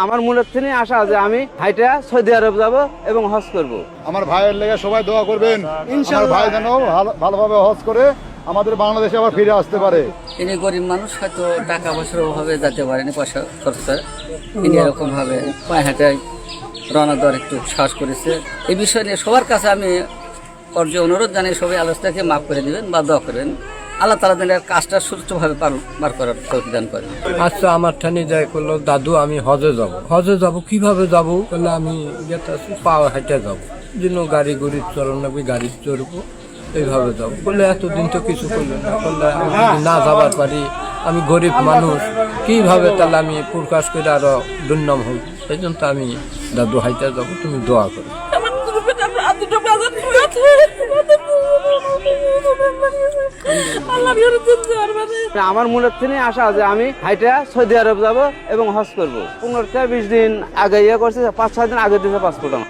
আমার মূলত থেকে আশা যে আমি হাইটা সৌদি আরব যাব এবং হজ করব। আমার ভাইয়ের লেগে সবাই দোয়া করবেন, আমার ভাই যেন ভালোভাবে হজ করে আমাদের বাংলাদেশে আবার ফিরে আসতে পারে। তিনি গরিব মানুষ, হয়তো টাকা পয়সার অভাবে যেতে পারেনি, পয়সা খরচ করে তিনি এরকম ভাবে পায়ে হাঁটায় রওনা দেওয়ার একটু সাহস করেছে। এই বিষয় নিয়ে সবার কাছে আমি অনুরোধ জানাই, সবাই আলোচনাকে মাফ করে দিবেন বা দোয়া করবেন। আল্লাহ তাআলা যেন কাজটা সুষ্ঠুভাবে পার করার তৌফিক দান করেন। আচ্ছা, আমার ঠানি যাই করলো, দাদু আমি হজে যাব কিভাবে যাব? বলে আমি পাওয়া হাইটে যাবো, যেন গাড়ি গুড়ি চলানো, গাড়ি চড়বো, এইভাবে যাবো। বললে এতদিন তো কিছু করলো না, বললে আমি যদি না যাবার পারি, আমি গরিব মানুষ, কিভাবে তাহলে আমি প্রকাশ করে আরো দুর্নাম হব। সেই জন্য তো আমি দাদু হাইটে যাবো, তুমি দোয়া করো। আমার মূলত থেকে আশা যে আমি হাইটা সৌদি আরব যাব এবং হজ করব। 15 থেকে 20 দিন আগে করছে, 5-6 দিন আগে দিয়েছে পাসপোর্ট আমার।